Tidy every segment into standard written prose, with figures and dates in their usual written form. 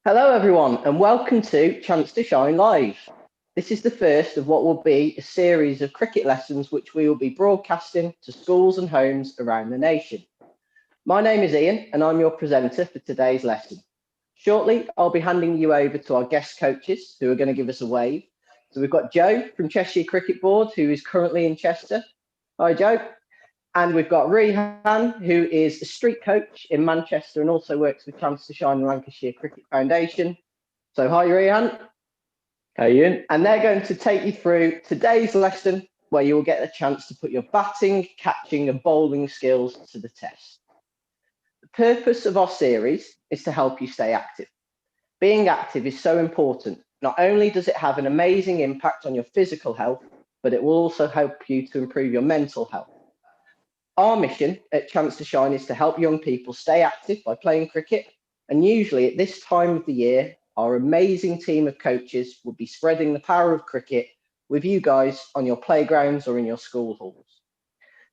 Hello, everyone, and welcome to Chance to Shine Live. This is the first of what will be a series of cricket lessons which we will be broadcasting to schools and homes around the nation. My name is Ian, and I'm your presenter for today's lesson. Shortly, I'll be handing you over to our guest coaches who are going to give us a wave. So we've got Joe from Cheshire Cricket Board, who is currently in Chester. Hi, Joe. And we've got Rehan, who is a street coach in Manchester and also works with Chance to Shine Lancashire Cricket Foundation. So hi, Rehan. Hey, Ian. And they're going to take you through today's lesson where you will get a chance to put your batting, catching and bowling skills to the test. The purpose of our series is to help you stay active. Being active is so important. Not only does it have an amazing impact on your physical health, but it will also help you to improve your mental health. Our mission at Chance to Shine is to help young people stay active by playing cricket. And usually at this time of the year, our amazing team of coaches will be spreading the power of cricket with you guys on your playgrounds or in your school halls.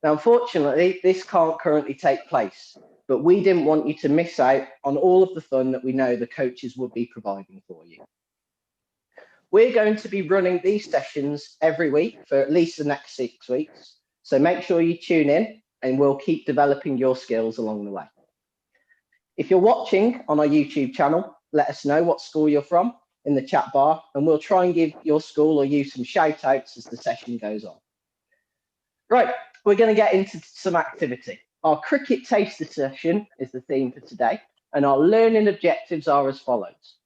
Now, unfortunately, this can't currently take place, but we didn't want you to miss out on all of the fun that we know the coaches will be providing for you. We're going to be running these sessions every week for at least the next 6 weeks. So make sure you tune in and we'll keep developing your skills along the way. If you're watching on our YouTube channel, let us know what school you're from in the chat bar, and we'll try and give your school or you some shout outs as the session goes on. Right, we're going to get into some activity. Our cricket taster session is the theme for today, and our learning objectives are as follows.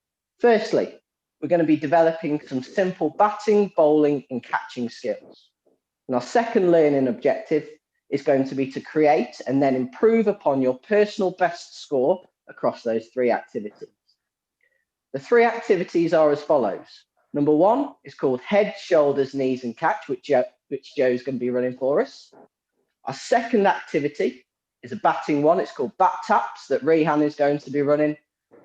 Firstly, we're going to be developing some simple batting, bowling, and catching skills. And our second learning objective is going to be to create and then improve upon your personal best score across those 3 activities. The 3 activities are as follows. Number 1 is called head, shoulders, knees and catch, which Joe's going to be running for us. Our second activity is a batting one. It's called bat taps that Rehan is going to be running.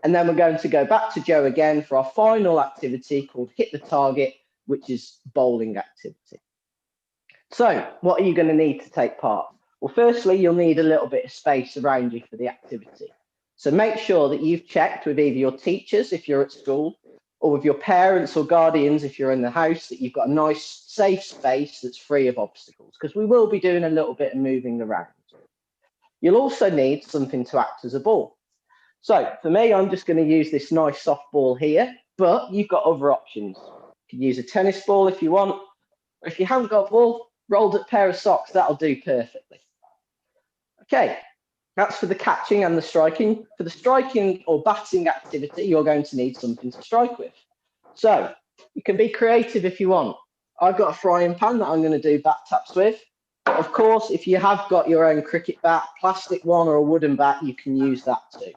And then we're going to go back to Joe again for our final activity called hit the target, which is bowling activity. So what are you going to need to take part? Well, firstly, you'll need a little bit of space around you for the activity. So make sure that you've checked with either your teachers if you're at school or with your parents or guardians if you're in the house that you've got a nice safe space that's free of obstacles, because we will be doing a little bit of moving around. You'll also need something to act as a ball. So for me, I'm just going to use this nice soft ball here, but you've got other options. You can use a tennis ball if you want, or if you haven't got a ball, rolled up pair of socks, that'll do perfectly. Okay, that's for the catching and the striking. For the striking or batting activity, you're going to need something to strike with. So you can be creative if you want. I've got a frying pan that I'm going to do bat taps with. Of course, if you have got your own cricket bat, plastic one or a wooden bat, you can use that too.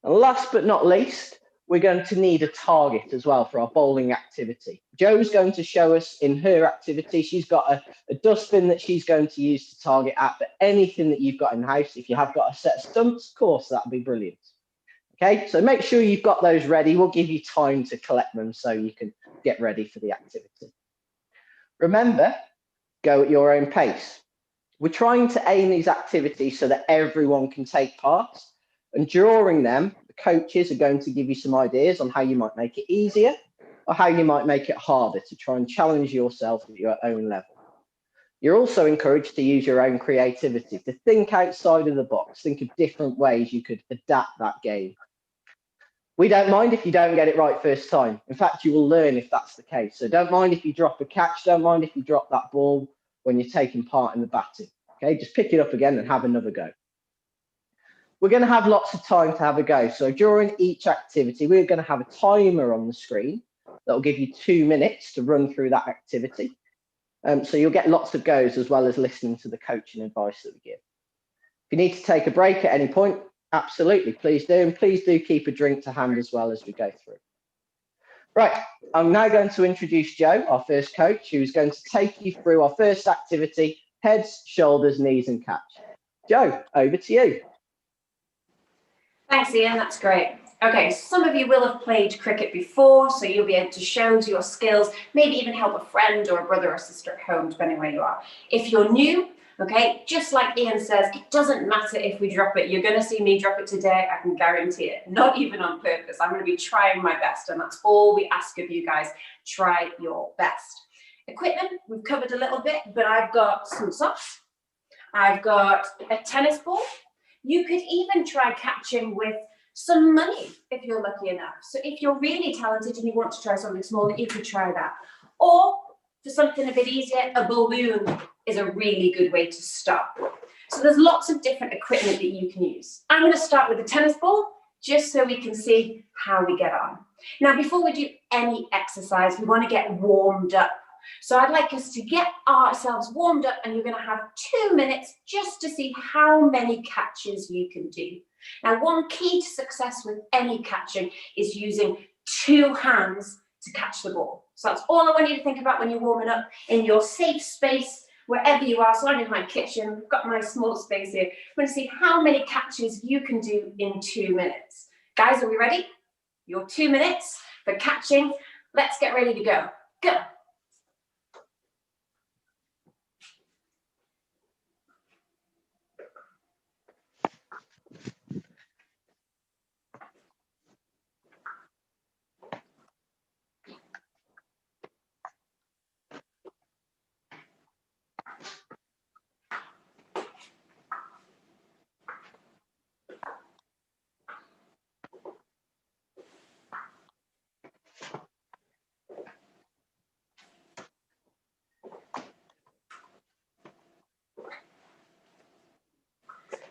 And last but not least, we're going to need a target as well for our bowling activity. Joe's going to show us in her activity. She's got a dustbin that she's going to use to target at, but anything that you've got in the house, if you have got a set of stumps, of course, that'll be brilliant. Okay, so make sure you've got those ready. We'll give you time to collect them so you can get ready for the activity. Remember, go at your own pace. We're trying to aim these activities so that everyone can take part, and during them, coaches are going to give you some ideas on how you might make it easier or how you might make it harder to try and challenge yourself at your own level. You're also encouraged to use your own creativity, to think outside of the box, think of different ways you could adapt that game. We don't mind if you don't get it right first time. In fact, you will learn if that's the case. So don't mind if you drop a catch, don't mind if you drop that ball when you're taking part in the batting. Okay, just pick it up again and have another go. We're going to have lots of time to have a go. So during each activity, we're going to have a timer on the screen that will give you 2 minutes to run through that activity. So you'll get lots of goes as well as listening to the coaching advice that we give. If you need to take a break at any point, absolutely, please do. And please do keep a drink to hand as well as we go through. Right, I'm now going to introduce Joe, our first coach, who's going to take you through our first activity, heads, shoulders, knees and catch. Joe, over to you. Thanks, Ian. That's great. Okay, some of you will have played cricket before, so you'll be able to show your skills, maybe even help a friend or a brother or sister at home, depending where you are. If you're new, Okay, just like Ian says, it doesn't matter if we drop it. You're going to see me drop it today, I can guarantee it. Not even on purpose. I'm going to be trying my best, and that's all we ask of you guys. Try your best. Equipment, we've covered a little bit, but I've got some socks. I've got a tennis ball. You could even try catching with some money if you're lucky enough. So if you're really talented and you want to try something small, you could try that. Or for something a bit easier, a balloon is a really good way to start. So there's lots of different equipment that you can use. I'm going to start with the tennis ball, just so we can see how we get on. Now, before we do any exercise, we want to get warmed up. So I'd like us to get ourselves warmed up, and you're going to have 2 minutes just to see how many catches you can do. Now, one key to success with any catching is using 2 hands to catch the ball. So that's all I want you to think about when you're warming up in your safe space, wherever you are. So I'm in my kitchen, I've got my small space here. I'm going to see how many catches you can do in 2 minutes. Guys, are we ready? Your 2 minutes for catching. Let's get ready to go. Go.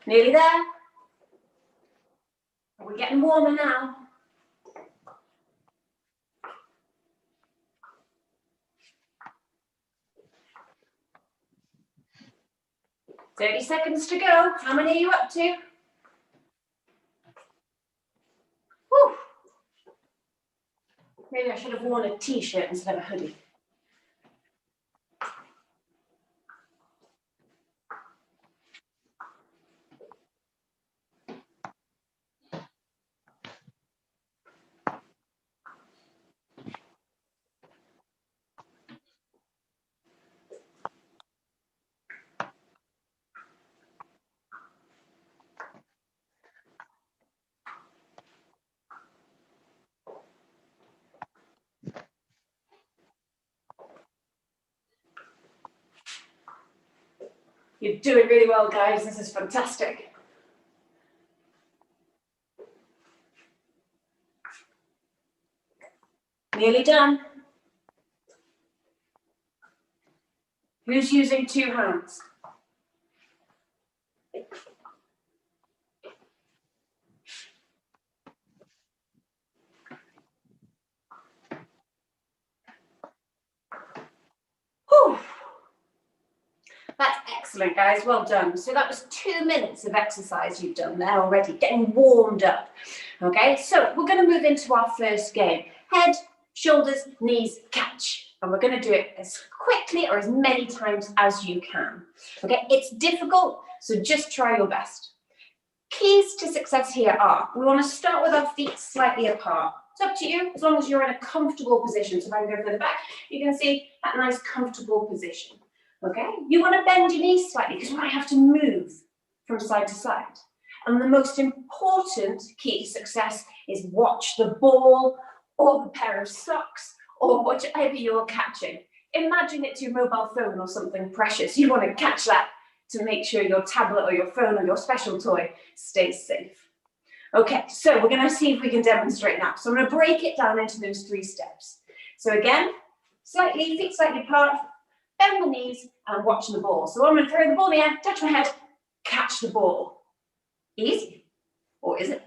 Nearly there. We're getting warmer now. "30 seconds to go. How many are you up to?" Whew. Maybe I should have worn a t-shirt instead of a hoodie. You're doing really well, guys. This is fantastic. Nearly done. Who's using 2 hands? Whew. That's excellent, guys. Well done. So that was 2 minutes of exercise you've done there already, getting warmed up. Okay, so we're going to move into our first game. Head, shoulders, knees, catch. And we're going to do it as quickly or as many times as you can. Okay, it's difficult, so just try your best. Keys to success here are, we want to start with our feet slightly apart. It's up to you, as long as you're in a comfortable position. So if I can go further back, you can see that nice comfortable position. Okay, you want to bend your knees slightly because you might have to move from side to side. And the most important key to success is watch the ball or the pair of socks or whatever you're catching. Imagine it's your mobile phone or something precious. You want to catch that to make sure your tablet or your phone or your special toy stays safe. Okay, so we're going to see if we can demonstrate now. So I'm going to break it down into those 3 steps. So again, feet slightly apart, bend the knees and watch the ball. So I'm going to throw the ball in the air, touch my head, catch the ball. Easy, or is it?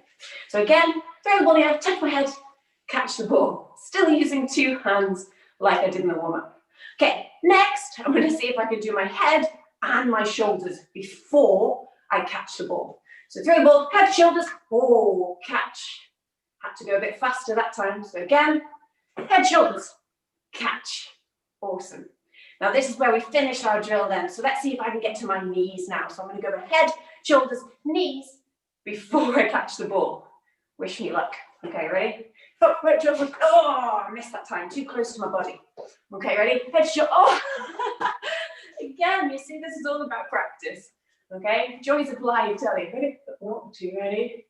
So again, throw the ball in the air, touch my head, catch the ball. Still using 2 hands like I did in the warm-up. Okay, next, I'm going to see if I can do my head and my shoulders before I catch the ball. So throw the ball, head, shoulders, oh, catch. Had to go a bit faster that time. So again, head, shoulders, catch. Awesome. Now this is where we finish our drill then. So let's see if I can get to my knees now. So I'm going to go head, shoulders, knees before I catch the ball. Wish me luck. Okay, ready? Foot, shoulders. Oh, I missed that time. Too close to my body. Okay, ready? Head, shoulders. Oh, again. You see, this is all about practice. Okay, Joy's applied, tell you. Ready? 1, 2, ready?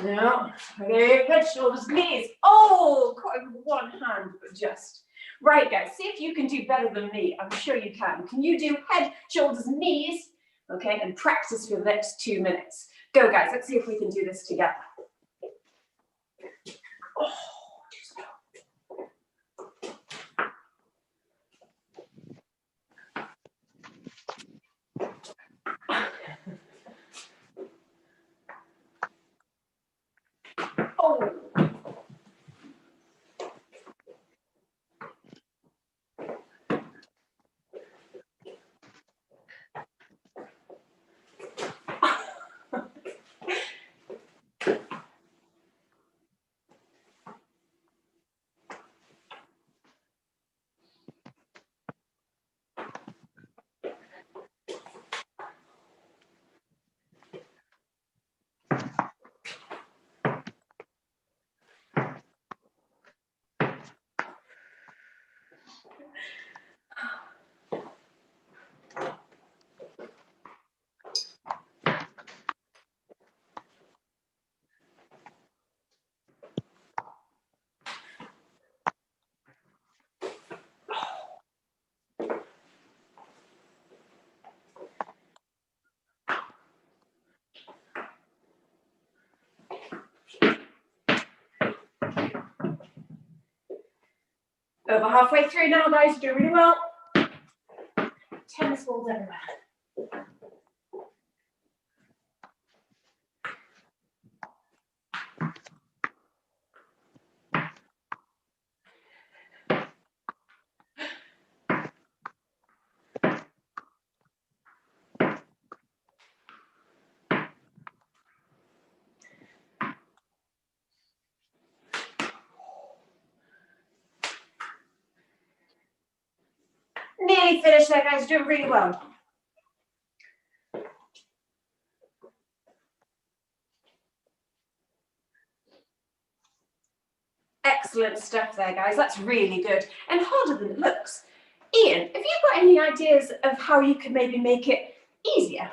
No, ready? Head, shoulders, knees. Oh, quite with one hand, but just. Right, guys, see if you can do better than me. I'm sure you can. Can you do head, shoulders, knees? Okay, and practice for the next 2 minutes. Go, guys, let's see if we can do this together. Oh, oh. Over halfway through now, guys, doing really well. Tennis balls everywhere. Nearly finished there, guys, doing really well. Excellent stuff there, guys. That's really good and harder than it looks. Ian, have you got any ideas of how you can maybe make it easier?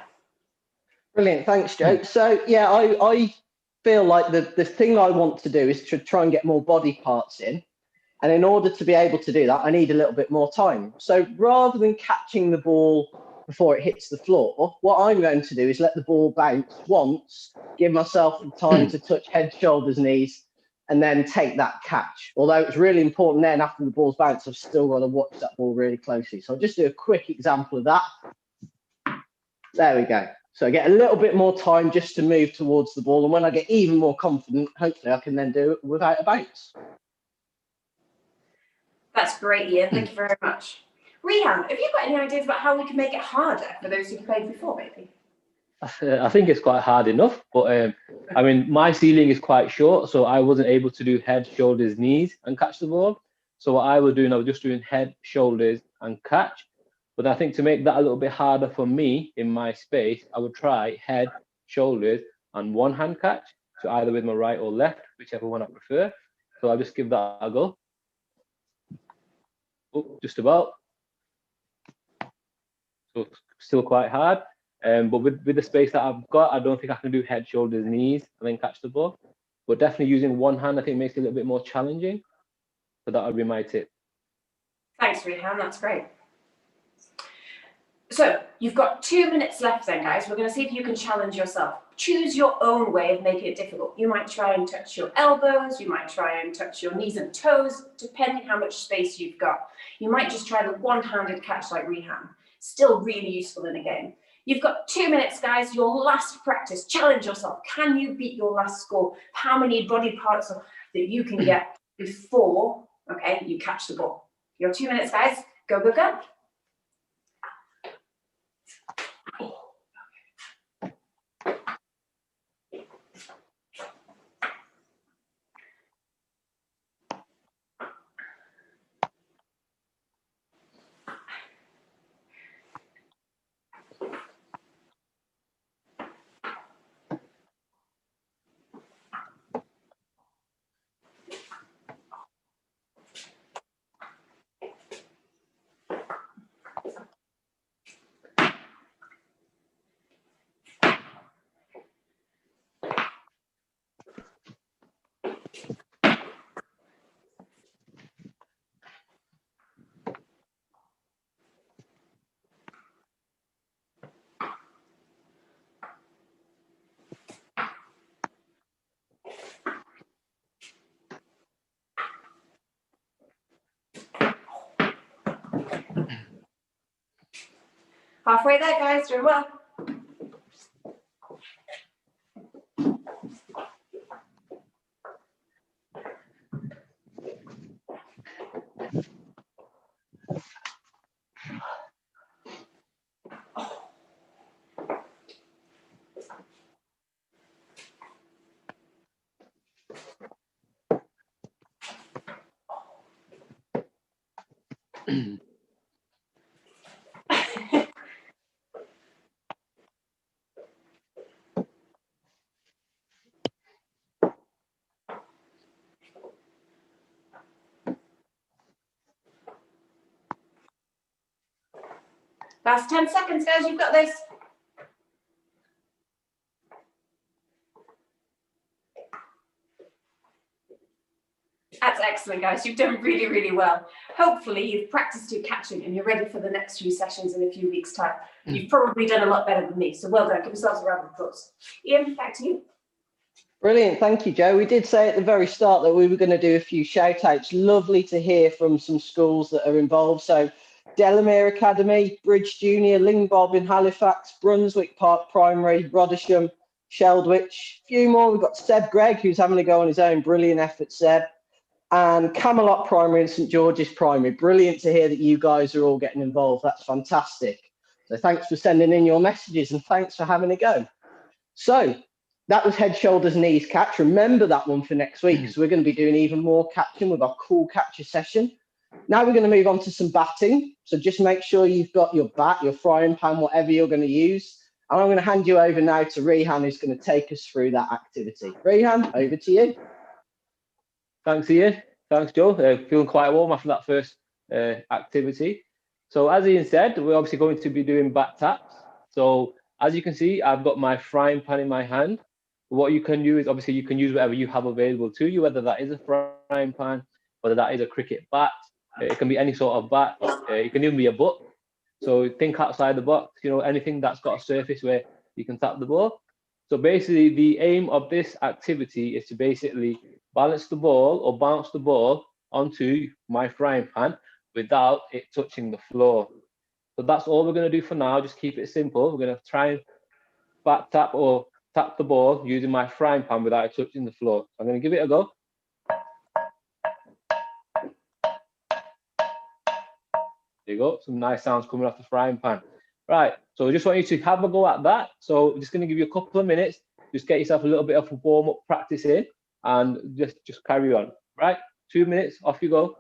Brilliant, thanks, Joe. So yeah, I feel like the thing I want to do is to try and get more body parts in. And in order to be able to do that, I need a little bit more time. So rather than catching the ball before it hits the floor, what I'm going to do is let the ball bounce once, give myself the time to touch head, shoulders, knees, and then take that catch. Although it's really important then after the ball's bounced, I've still got to watch that ball really closely. So I'll just do a quick example of that. There we go. So I get a little bit more time just to move towards the ball. And when I get even more confident, hopefully I can then do it without a bounce. That's great, Ian. Thank you very much. Rehan, have you got any ideas about how we can make it harder for those who've played before, maybe? I think it's quite hard enough, but I mean, my ceiling is quite short, so I wasn't able to do head, shoulders, knees and catch the ball. So what I was doing, I was just doing head, shoulders and catch. But I think to make that a little bit harder for me in my space, I would try head, shoulders and one hand catch. So either with my right or left, whichever one I prefer. So I'll just give that a go. Oh, just about. So still quite hard. But with the space that I've got, I don't think I can do head, shoulders, knees, and then catch the ball. But definitely using one hand, I think makes it a little bit more challenging. So that would be my tip. Thanks, Rehan. That's great. So you've got 2 minutes left then, guys. We're going to see if you can challenge yourself. Choose your own way of making it difficult. You might try and touch your elbows. You might try and touch your knees and toes, depending how much space you've got. You might just try the one-handed catch like Rehan. Still really useful in a game. You've got 2 minutes, guys. Your last practice. Challenge yourself. Can you beat your last score? How many body parts that you can get before, okay, you catch the ball? Your 2 minutes, guys. Go, go, go. Halfway there, guys, doing well. Last 10 seconds, guys, you've got this. That's excellent, guys. You've done really, really well. Hopefully, you've practiced your catching and you're ready for the next few sessions in a few weeks' time. You've probably done a lot better than me, so well done. Give yourselves a round of applause. Ian, back to you. Brilliant. Thank you, Joe. We did say at the very start that we were going to do a few shout outs. Lovely to hear from some schools that are involved. So Delamere Academy, Bridge Junior, Lingbob in Halifax, Brunswick Park Primary, Rodisham, Sheldwich. A few more. We've got Seb Gregg, who's having a go on his own. Brilliant effort, Seb. And Camelot Primary and St George's Primary. Brilliant to hear that you guys are all getting involved. That's fantastic. So thanks for sending in your messages and thanks for having a go. So that was head, shoulders, knees catch. Remember that one for next week because we're going to be doing even more catching with our cool catcher session. Now we're going to move on to some batting. So just make sure you've got your bat, your frying pan, whatever you're going to use. And I'm going to hand you over now to Rehan, who's going to take us through that activity. Rehan, over to you. Thanks, Ian. Thanks, Joe. Feeling quite warm after that first activity. So as Ian said, we're obviously going to be doing bat taps. So as you can see, I've got my frying pan in my hand. What you can do is obviously you can use whatever you have available to you, whether that is a frying pan, whether that is a cricket bat. It can be any sort of bat. It can even be a book. So think outside the box, you know, anything that's got a surface where you can tap the ball. So basically the aim of this activity is to basically balance the ball or bounce the ball onto my frying pan without it touching the floor. So that's all we're going to do for now. Just keep it simple. We're going to try and bat tap or tap the ball using my frying pan without it touching the floor. I'm going to give it a go. There you go. Some nice sounds coming off the frying pan. Right. So I just want you to have a go at that. So I'm just going to give you a couple of minutes. Just get yourself a little bit of a warm-up practice in and just carry on. Right. 2 minutes. Off you go.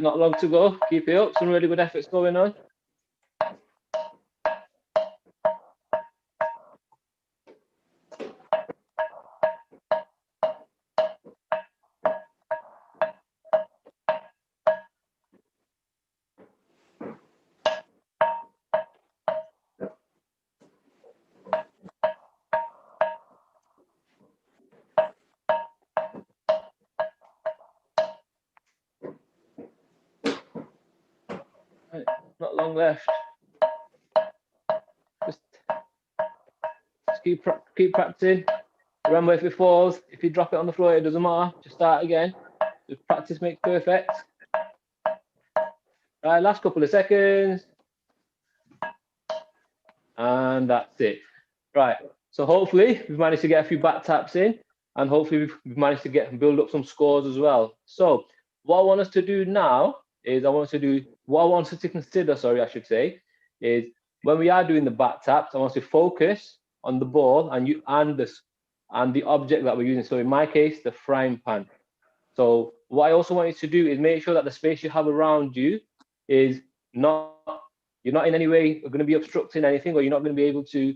Not long to go. Keep it up. Some really good efforts going on. Right, not long left. Just keep practicing. Remember, if it falls, if you drop it on the floor, it doesn't matter. Just start again. Just practice makes perfect. Right, last couple of seconds. And that's it. Right, so hopefully we've managed to get a few back taps in, and hopefully we've managed to build up some scores as well. So what I want us to do now is what I want us to consider, sorry, I should say, is when we are doing the back taps, I want us to focus on the ball and the object that we're using. So in my case, the frying pan. So what I also want you to do is make sure that the space you have around you is you're not in any way going to be obstructing anything, or you're not going to be able to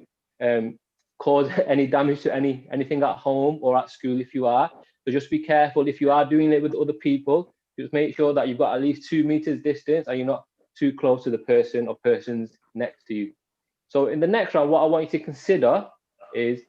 cause any damage to anything at home or at school if you are. So just be careful if you are doing it with other people. Just make sure that you've got at least 2 meters distance and you're not too close to the person or persons next to you. So in the next round, what I want you to consider is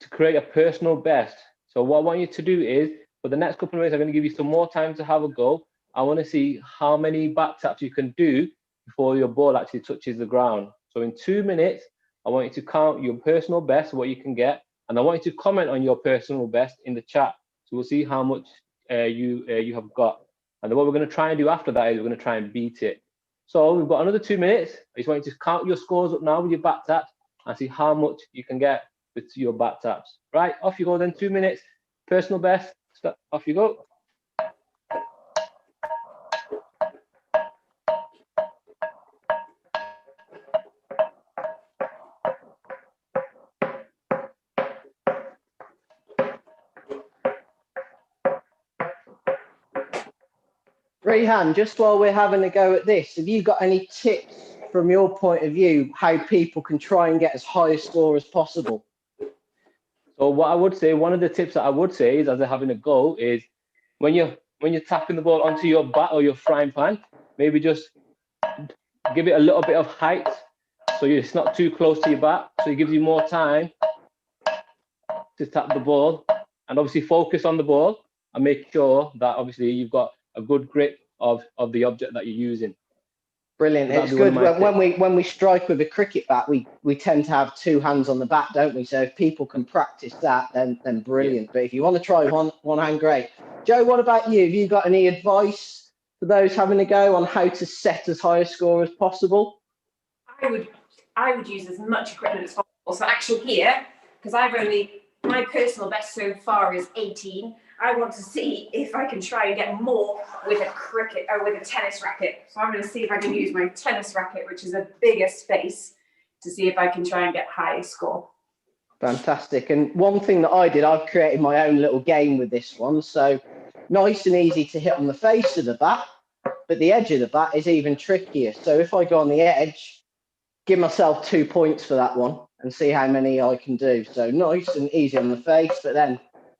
to create a personal best. So what I want you to do is, for the next couple of minutes, I'm going to give you some more time to have a go. I want to see how many back taps you can do before your ball actually touches the ground. So in 2 minutes, I want you to count your personal best, what you can get, and I want you to comment on your personal best in the chat. So we'll see how much you have got. And then what we're going to try and do after that is we're going to try and beat it. So we've got another 2 minutes. I just want you to count your scores up now with your back taps and see how much you can get with your back taps. Right, off you go then, 2 minutes. Personal best, off you go. Rehan, just while we're having a go at this, have you got any tips from your point of view how people can try and get as high a score as possible? So what I would say, one of the tips that I would say is, as they're having a go, is when you're tapping the ball onto your bat or your frying pan, maybe just give it a little bit of height so it's not too close to your bat, so it gives you more time to tap the ball, and obviously focus on the ball and make sure that obviously you've got a good grip of the object that you're using. Brilliant. It's good when we strike with a cricket bat, we tend to have 2 hands on the bat, don't we? So if people can practice that, then brilliant. Yeah. But if you want to try one hand, great. Joe, what about you? Have you got any advice for those having a go on how to set as high a score as possible? I would use as much equipment as possible. So actually here, because my personal best so far is 18. I want to see if I can try and get more with a tennis racket. So I'm going to see if I can use my tennis racket, which is a bigger space, to see if I can try and get higher score. Fantastic. And one thing that I did, I've created my own little game with this one. So nice and easy to hit on the face of the bat, but the edge of the bat is even trickier. So if I go on the edge, give myself 2 points for that one and see how many I can do. So nice and easy on the face, but then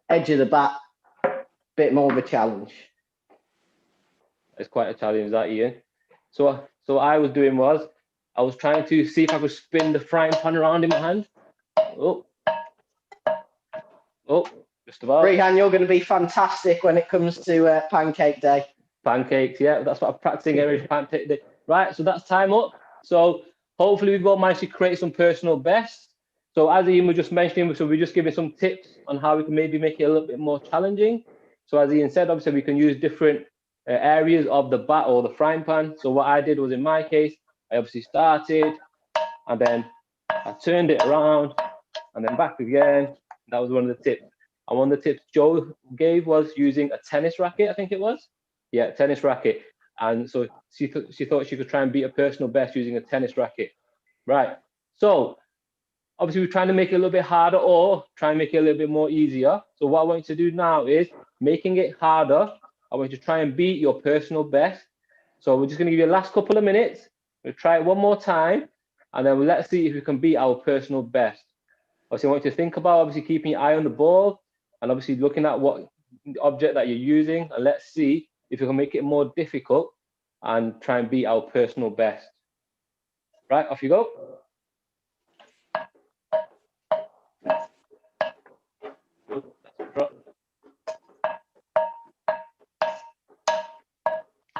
edge of the bat, bit more of a challenge. It's quite a challenge, that, Ian. So what I was doing was I was trying to see if I could spin the frying pan around in my hand. Oh, just about. Rehan, you're going to be fantastic when it comes to pancake day. Pancakes, yeah, that's what I'm practicing every pancake day. Right, so that's time up. So hopefully we've all managed to create some personal bests. So as Ian was just mentioning, so we're just giving some tips on how we can maybe make it a little bit more challenging. So as Ian said, obviously we can use different areas of the bat or the frying pan. So what I did was, in my case, I obviously started and then I turned it around and then back again. That was one of the tips. And one of the tips Joe gave was using a tennis racket, I think it was. Yeah, tennis racket. And so she thought she could try and beat a personal best using a tennis racket. Right. So obviously we're trying to make it a little bit harder or try and make it a little bit more easier. So what I want you to do now is, making it harder, I want you to try and beat your personal best. So we're just going to give you the last couple of minutes. We'll try it one more time, and then let's see if we can beat our personal best. Obviously, I want you to think about obviously keeping your eye on the ball and obviously looking at what object that you're using, and let's see if we can make it more difficult and try and beat our personal best. Right, off you go.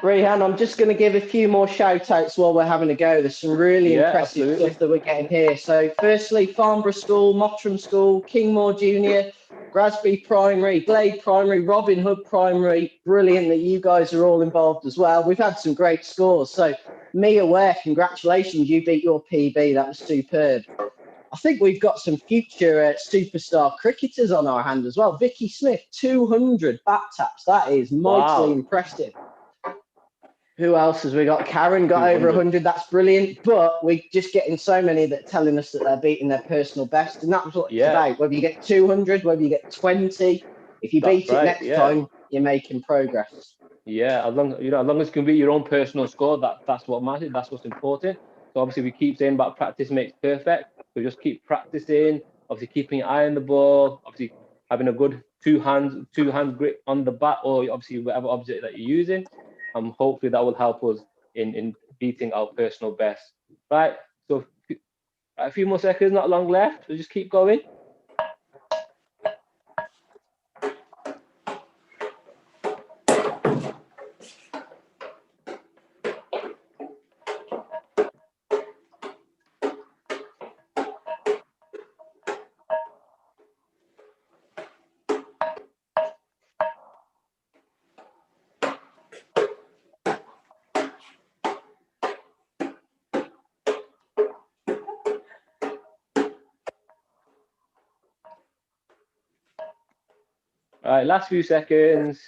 Rehan, I'm just going to give a few more shout outs while we're having a go. There's some really impressive stuff that we're getting here. So firstly, Farnborough School, Mottram School, Kingmore Junior, Grasby Primary, Glade Primary, Robin Hood Primary. Brilliant that you guys are all involved as well. We've had some great scores. So Mia Ware, congratulations, you beat your PB. That was superb. I think we've got some future superstar cricketers on our hand as well. Vicky Smith, 200 bat taps. That is mightily impressive. Who else has we got? Karen got over 100. That's brilliant. But we're just getting so many that are telling us that they're beating their personal best. And that's what it's about. Whether you get 200, whether you get 20, if you beat it next time, you're making progress. Yeah, as long as you can beat your own personal score, that's what matters. That's what's important. So obviously we keep saying about practice makes perfect. So just keep practicing. Obviously keeping your eye on the ball. Obviously having a good two hand grip on the bat, or obviously whatever object that you're using. Hopefully that will help us in beating our personal best. Right. So a few more seconds, not long left. So just keep going. All right, last few seconds.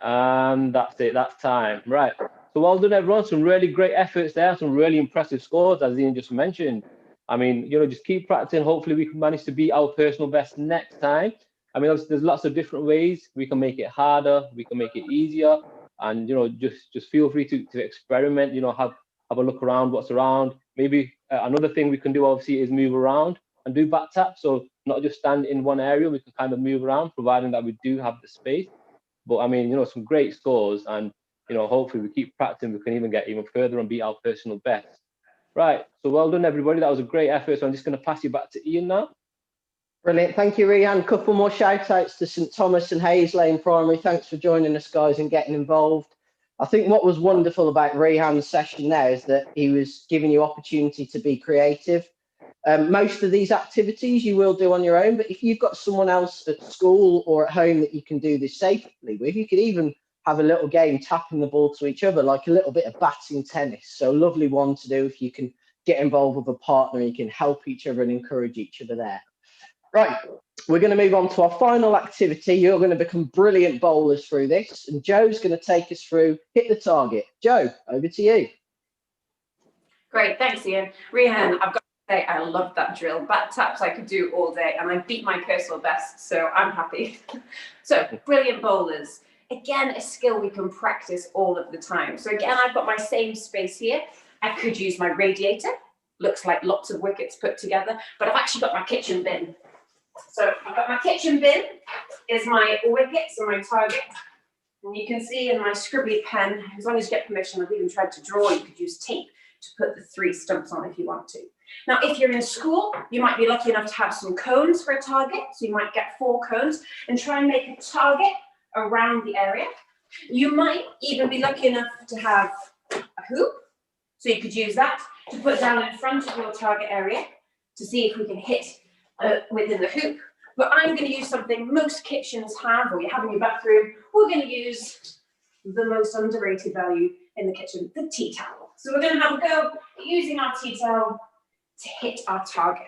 And that's it, that's time. Right, so well done everyone, some really great efforts there, some really impressive scores, as Ian just mentioned. I mean, just keep practicing. Hopefully we can manage to beat our personal best next time. I mean, obviously there's lots of different ways. We can make it harder, we can make it easier. And, just feel free to experiment, have a look around what's around. Maybe another thing we can do, obviously, is move around and do bat taps. So not just stand in one area, we can kind of move around, providing that we do have the space. But I mean, some great scores, and hopefully we keep practicing. We can even get even further and beat our personal best. Right. So well done, everybody. That was a great effort. So I'm just going to pass you back to Ian now. Brilliant. Thank you, Rihan. Couple more shout outs to St Thomas and Hayes Lane Primary. Thanks for joining us, guys, and getting involved. I think what was wonderful about Rihan's session there is that he was giving you opportunity to be creative. Most of these activities you will do on your own, but if you've got someone else at school or at home that you can do this safely with, you could even have a little game tapping the ball to each other, like a little bit of batting tennis. So a lovely one to do if you can get involved with a partner, you can help each other and encourage each other there. Right, we're going to move on to our final activity. You're going to become brilliant bowlers through this, and Joe's going to take us through Hit the Target. Joe, over to you. Great, thanks, Ian. Rihan, I've got to say, I love that drill. Bat taps I could do all day, and I beat my personal best, so I'm happy. So, brilliant bowlers. Again, a skill we can practice all of the time. So again, I've got my same space here. I could use my radiator. Looks like lots of wickets put together, but I've actually got my kitchen bin. So I've got my kitchen bin, is my wickets and my target. And you can see in my scribbly pen, as long as you get permission, I've even tried to draw, you could use tape to put the 3 stumps on if you want to. Now, if you're in school, you might be lucky enough to have some cones for a target. So you might get 4 cones and try and make a target around the area. You might even be lucky enough to have a hoop. So you could use that to put down in front of your target area to see if we can hit within the hoop. But I'm going to use something most kitchens have, or you have in your bathroom. We're going to use the most underrated value in the kitchen, the tea towel. So we're going to have a go at using our tea towel to hit our target.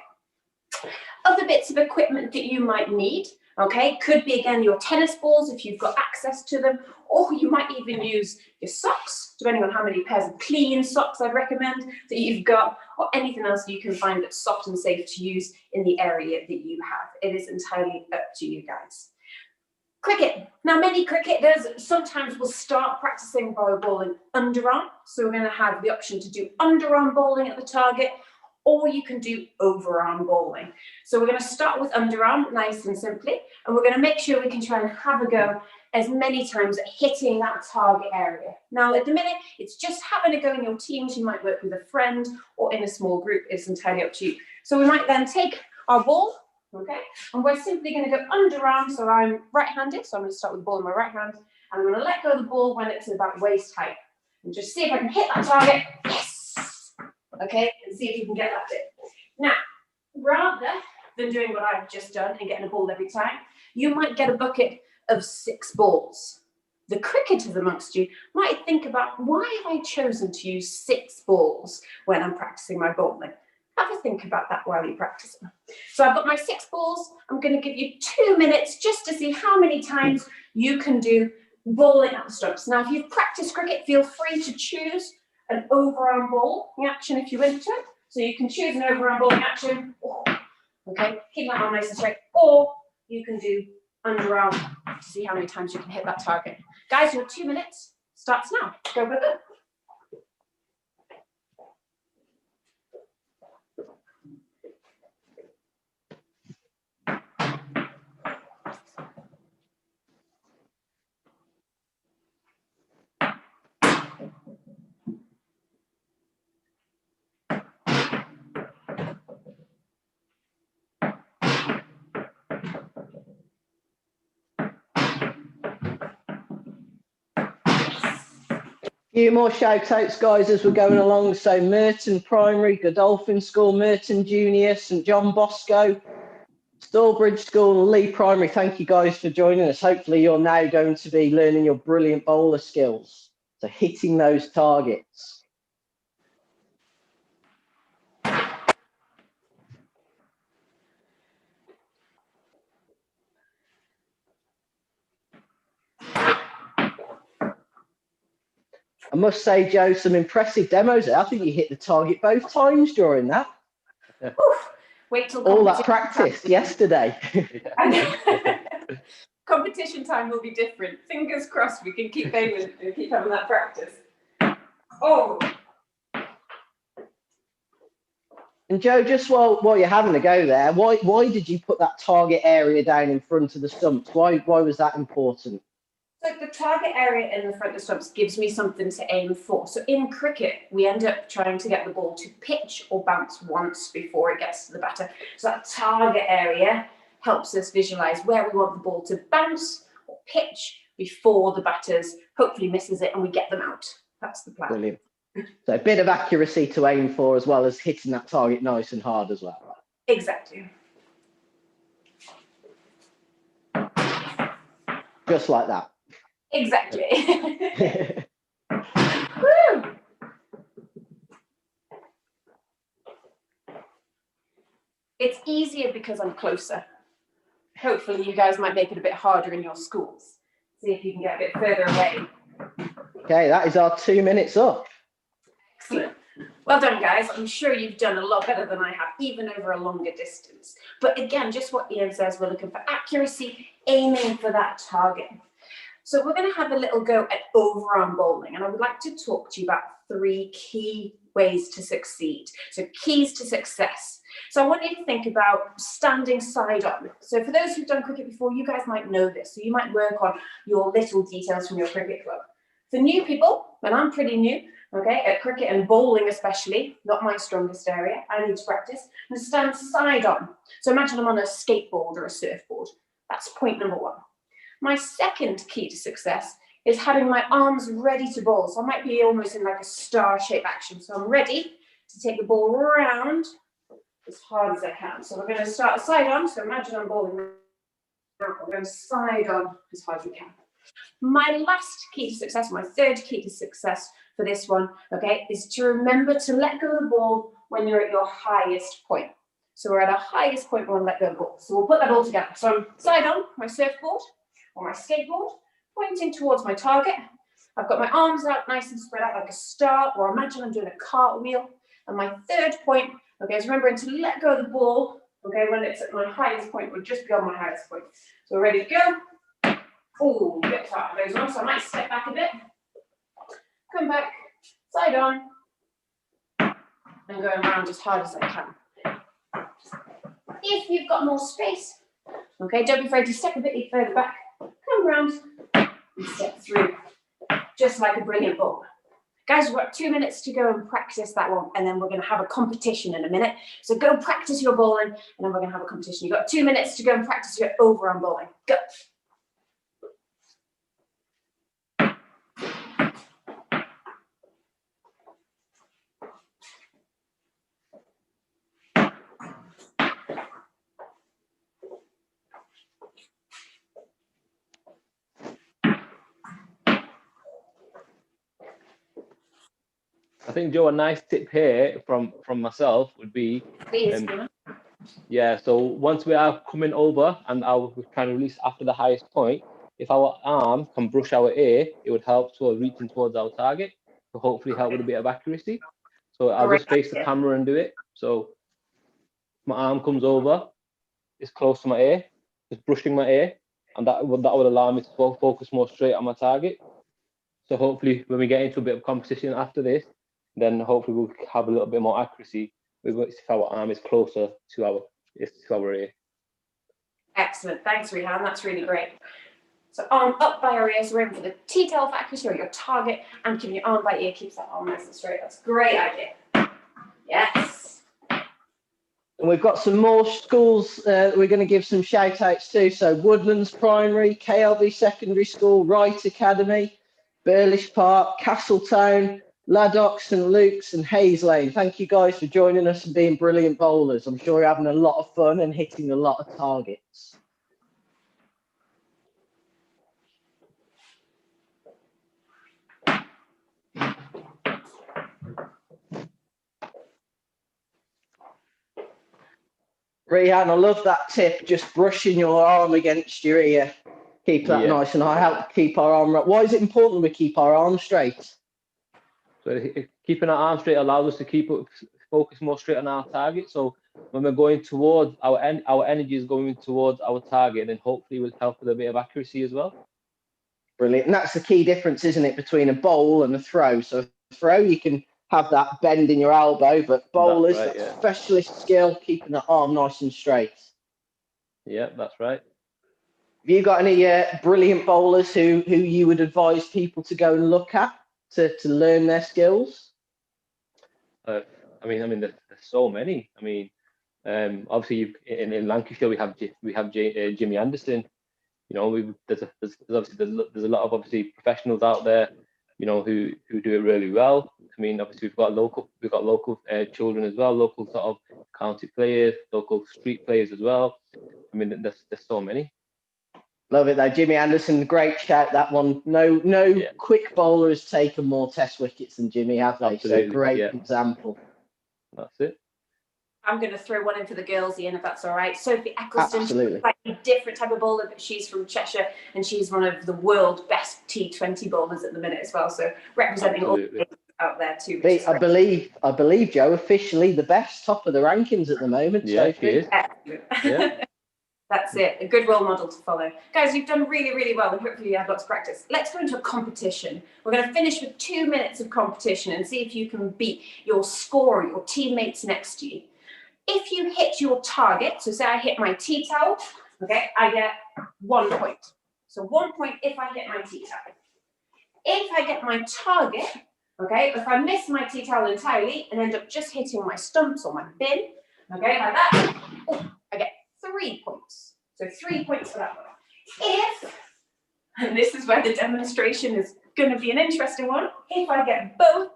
Other bits of equipment that you might need, okay, could be again your tennis balls if you've got access to them, or you might even use your socks, depending on how many pairs of clean socks I'd recommend that you've got, or anything else you can find that's soft and safe to use in the area that you have. It is entirely up to you guys. Cricket. Now, many cricketers sometimes will start practicing by bowling underarm. So we're going to have the option to do underarm bowling at the target, or you can do overarm bowling. So we're going to start with underarm, nice and simply, and we're going to make sure we can try and have a go as many times at hitting that target area. Now, at the minute, it's just having a go in your teams. You might work with a friend or in a small group. It's entirely up to you. So we might then take our ball, okay, and we're simply going to go underarm. So I'm right-handed, so I'm going to start with the ball in my right hand, and I'm going to let go of the ball when it's about waist height. And just see if I can hit that target. Yes. Okay, and see if you can get that bit. Now, rather than doing what I've just done and getting a ball every time, you might get a bucket of 6 balls. The cricketers amongst you might think about, why have I chosen to use 6 balls when I'm practicing my bowling? Have a think about that while you're practicing. So I've got my 6 balls. I'm going to give you 2 minutes just to see how many times you can do bowling at the stumps. Now, if you've practiced cricket, feel free to choose an overarm bowling action if you want to. So you can choose an overarm bowling action. Okay, keep that arm nice and straight. Or you can do underarm to see how many times you can hit that target. Guys, your 2 minutes starts now. Go with it. Few more shout outs, guys, as we're going along. So Merton Primary, Godolphin School, Merton Junior, St John Bosco, Stallbridge School, and Lee Primary. Thank you guys for joining us. Hopefully you're now going to be learning your brilliant bowler skills. So hitting those targets. I must say, Joe, some impressive demos there. I think you hit the target both times during that. Wait till all that practice yesterday. Competition time will be different. Fingers crossed we can keep aiming and keep having that practice. Oh. And Joe, just while you're having a go there, why did you put that target area down in front of the stumps? Why was that important? So the target area in the front of the stumps gives me something to aim for. So in cricket, we end up trying to get the ball to pitch or bounce once before it gets to the batter. So that target area helps us visualize where we want the ball to bounce or pitch before the batters hopefully misses it and we get them out. That's the plan. Brilliant. So a bit of accuracy to aim for, as well as hitting that target nice and hard as well. Exactly. Just like that. Exactly. Woo! It's easier because I'm closer. Hopefully you guys might make it a bit harder in your schools. See if you can get a bit further away. Okay, that is our 2 minutes up. Excellent. Well done, guys. I'm sure you've done a lot better than I have, even over a longer distance. But again, just what Ian says, we're looking for accuracy, aiming for that target. So we're going to have a little go at overarm bowling, and I would like to talk to you about 3 key ways to succeed. So keys to success. So I want you to think about standing side on. So for those who've done cricket before, you guys might know this. So you might work on your little details from your cricket club. For new people, and I'm pretty new, okay, at cricket and bowling especially, not my strongest area, I need to practice, and stand side on. So imagine I'm on a skateboard or a surfboard. That's point number 1. My second key to success is having my arms ready to bowl. So I might be almost in like a star-shaped action. So I'm ready to take the ball around as hard as I can. So we're going to start side on. So imagine I'm bowling. We're going side on as hard as we can. My last key to success, my third key to success for this one, okay, is to remember to let go of the ball when you're at your highest point. So we're at our highest point when we let go of the ball. So we'll put that all together. So I'm side on my surfboard or my skateboard, pointing towards my target. I've got my arms out nice and spread out like a star, or imagine I'm doing a cartwheel. And my third point, okay, is remembering to let go of the ball, okay, when it's at my highest point or just beyond my highest point. So we're ready to go. Oh, a bit tight those ones, so I might step back a bit. Come back, side on, and go around as hard as I can. If you've got more space, okay, don't be afraid to step a bit further back. Come around and step through, just like a brilliant bowler. Guys, we've got 2 minutes to go and practice that one, and then we're going to have a competition in a minute. So go practice your bowling, and then we're going to have a competition. You've got 2 minutes to go and practice your overarm bowling. Go. think, Joe, a nice tip here from myself would be, Please. yeah, so once we are coming over and we kind of release after the highest point, if our arm can brush our ear, it would help to reaching towards our target to hopefully help with a bit of accuracy. So I'll just face the camera and do it. So my arm comes over, it's close to my ear, just brushing my ear, and that would allow me to focus more straight on my target. So hopefully when we get into a bit of competition after this, then hopefully we'll have a little bit more accuracy if our arm is closer to our ear. Excellent. Thanks, Rehan. That's really great. So arm up by your ear, so we're aiming for the T-tail of accuracy or your target, and keeping your arm by ear keeps that arm nice and straight. That's a great idea. Yes. And we've got some more schools we're going to give some shout outs to. So Woodlands Primary, KLB Secondary School, Wright Academy, Burlish Park, Castletown, Laddock, St Luke's and Hayes Lane. Thank you guys for joining us and being brilliant bowlers. I'm sure you're having a lot of fun and hitting a lot of targets. Rehan, I love that tip, just brushing your arm against your ear. Keep that nice and I help keep our arm right. Why is it important we keep our arm straight? So keeping our arm straight allows us to focus more straight on our target. So when we're going towards our energy is going towards our target, then hopefully will help with a bit of accuracy as well. Brilliant. And that's the key difference, isn't it, between a bowl and a throw? So a throw, you can have that bend in your elbow, but bowlers, that's specialist skill, keeping the arm nice and straight. Yeah, that's right. Have you got any brilliant bowlers who you would advise people to go and look at to learn their skills? I mean, there's so many. I mean, obviously in Lancashire we have Jimmy Anderson. You know, there's a lot of obviously professionals out there, you know, who do it really well. I mean, obviously we've got local children as well, local sort of county players, local street players as well. I mean, there's so many. Love it though, Jimmy Anderson, great shout that one. No quick bowler has taken more Test wickets than Jimmy, have they? Absolutely, so great example. That's it. I'm going to throw one in for the girls, Ian, if that's all right. Sophie Eccleston, absolutely. She's a slightly different type of bowler, but she's from Cheshire and she's one of the world's best T20 bowlers at the minute as well. So representing all the out there too. I believe, Joe, officially the best, top of the rankings at the moment. Yeah, Sophie. she is. Yeah. That's it. A good role model to follow. Guys, you've done really, really well and hopefully you had lots of practice. Let's go into a competition. We're going to finish with 2 minutes of competition and see if you can beat your scorer, your teammates next to you. If you hit your target, so say I hit my tea towel, okay, I get 1 point. So 1 point if I hit my tea towel. If I get my target, okay, if I miss my tea towel entirely and end up just hitting my stumps or my bin, okay, like that, I get 3 points. So 3 points for that one. If, and this is where the demonstration is going to be an interesting one, if I get both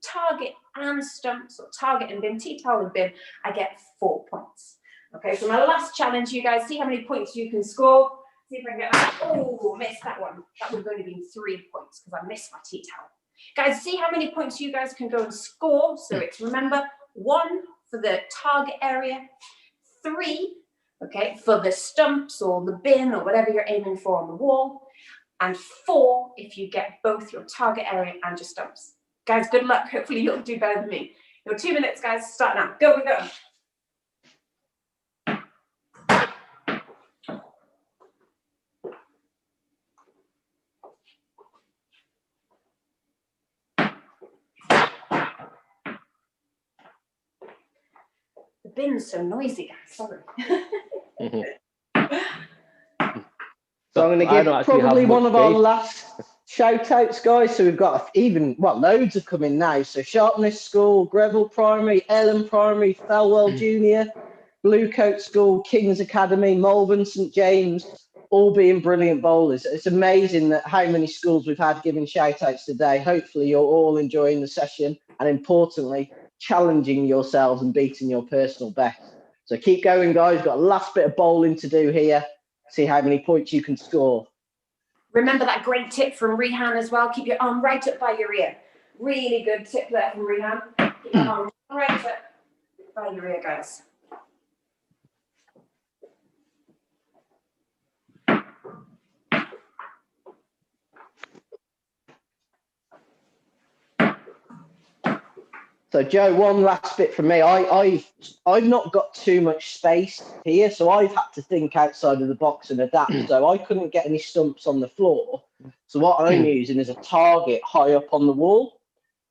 target and stumps, or target and bin, tea towel and bin, I get 4 points. Okay, so my last challenge, you guys, see how many points you can score. See if I can get that. Oh, missed that one. That would have only been 3 points because I missed my tea towel. Guys, see how many points you guys can go and score. So it's, remember, 1 for the target area, 3, okay, for the stumps or the bin or whatever you're aiming for on the wall, and 4 if you get both your target area and your stumps. Guys, good luck. Hopefully you'll do better than me. Your 2 minutes, guys. Start now. Go, we go. The bin's so noisy, guys. Sorry. So I'm going to give probably one of our last shout outs, guys. So we've got loads are coming now. So Sharpness School, Greville Primary, Ellen Primary, Felwell Junior, Bluecoat School, King's Academy, Malvern, St James, all being brilliant bowlers. It's amazing that how many schools we've had giving shout outs today. Hopefully you're all enjoying the session and importantly, challenging yourselves and beating your personal best. So keep going, guys. Got a last bit of bowling to do here. See how many points you can score. Remember that great tip from Rehan as well. Keep your arm right up by your ear. Really good tip there from Rehan. Keep that on right up by your ear, guys. So Joe, one last bit from me. I've not got too much space here, so I've had to think outside of the box and adapt. So I couldn't get any stumps on the floor. So what I'm using is a target high up on the wall.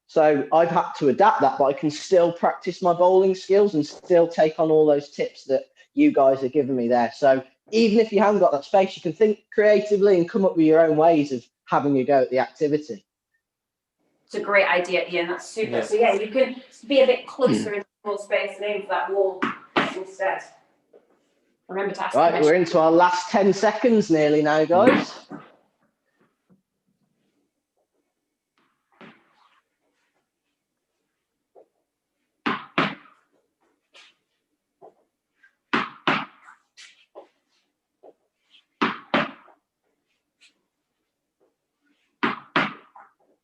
So I've had to adapt that, but I can still practice my bowling skills and still take on all those tips that you guys are giving me there. So even if you haven't got that space, you can think creatively and come up with your own ways of having a go at the activity. It's a great idea, Ian. That's super. Yeah. So yeah, you can be a bit closer in small space and aim for that wall instead. Remember to ask. Right, we're into our last 10 seconds nearly now, guys.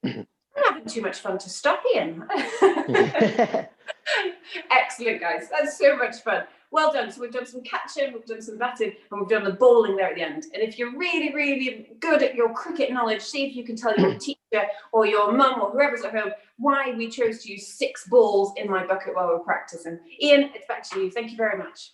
I'm having too much fun to stop, Ian. Excellent, guys. That's so much fun. Well done. So we've done some catching, we've done some batting, and we've done the bowling there at the end. And if you're really, really good at your cricket knowledge, see if you can tell your teacher or your mum or whoever's at home why we chose to use 6 balls in my bucket while we're practicing. Ian, it's back to you. Thank you very much.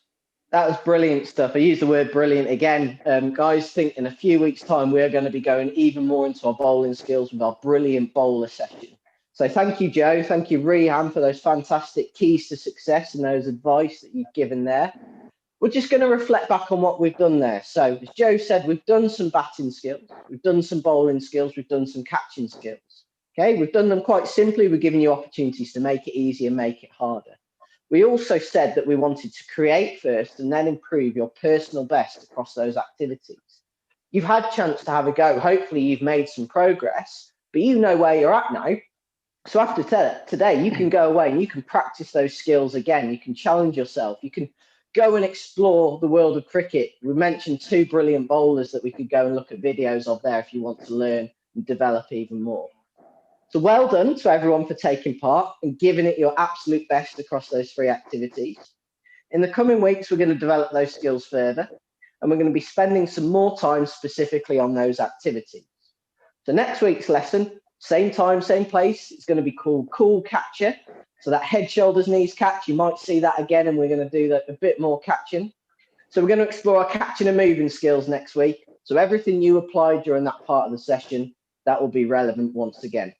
That was brilliant stuff. I use the word brilliant again. Guys, think in a few weeks' time, we're going to be going even more into our bowling skills with our brilliant bowler session. So thank you, Joe. Thank you, Rehan, for those fantastic keys to success and those advice that you've given there. We're just going to reflect back on what we've done there. So as Joe said, we've done some batting skills, we've done some bowling skills, we've done some catching skills. Okay, we've done them quite simply. We're giving you opportunities to make it easier, make it harder. We also said that we wanted to create first and then improve your personal best across those activities. You've had a chance to have a go. Hopefully you've made some progress, but you know where you're at now. So after today, you can go away and you can practice those skills again. You can challenge yourself. You can go and explore the world of cricket. We mentioned 2 brilliant bowlers that we could go and look at videos of there if you want to learn and develop even more. So well done to everyone for taking part and giving it your absolute best across those 3 activities. In the coming weeks, we're going to develop those skills further, and we're going to be spending some more time specifically on those activities. So next week's lesson, same time, same place, it's going to be called Cool Catcher. So that head, shoulders, knees catch, you might see that again, and we're going to do that a bit more catching. So we're going to explore our catching and moving skills next week. So everything you applied during that part of the session, that will be relevant once again.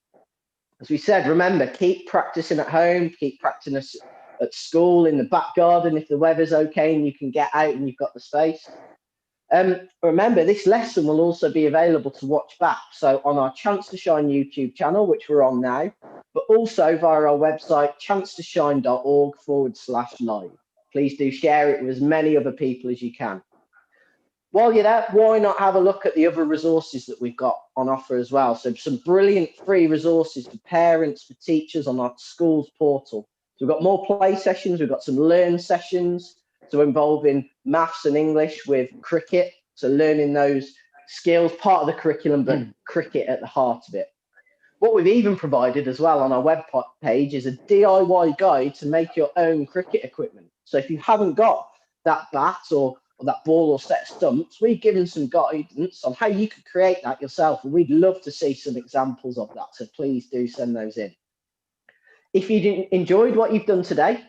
As we said, remember, keep practicing at home, keep practicing at school, in the back garden, if the weather's okay and you can get out and you've got the space. Remember, this lesson will also be available to watch back. So on our Chance to Shine YouTube channel, which we're on now, but also via our website, chancetoshine.org/live. Please do share it with as many other people as you can. While you're there, why not have a look at the other resources that we've got on offer as well? So some brilliant free resources for parents, for teachers on our schools portal. So we've got more play sessions, we've got some learn sessions, so involving maths and English with cricket, so learning those skills, part of the curriculum, but cricket at the heart of it. What we've even provided as well on our web page is a DIY guide to make your own cricket equipment. So if you haven't got that bat or that ball or set of stumps, we've given some guidance on how you could create that yourself, and we'd love to see some examples of that, so please do send those in. If you enjoyed what you've done today,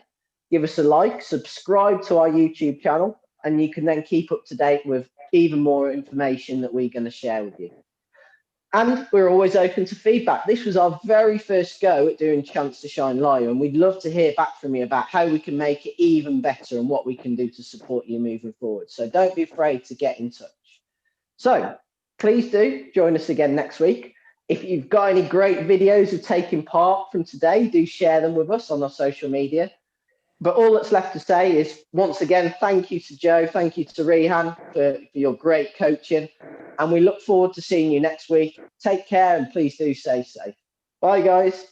give us a like, subscribe to our YouTube channel, and you can then keep up to date with even more information that we're going to share with you. And we're always open to feedback. This was our very first go at doing Chance to Shine Live, and we'd love to hear back from you about how we can make it even better and what we can do to support you moving forward. So don't be afraid to get in touch. So please do join us again next week. If you've got any great videos of taking part from today, do share them with us on our social media. But all that's left to say is, once again, thank you to Joe, thank you to Rehan for your great coaching, and we look forward to seeing you next week. Take care and please do stay safe. Bye, guys.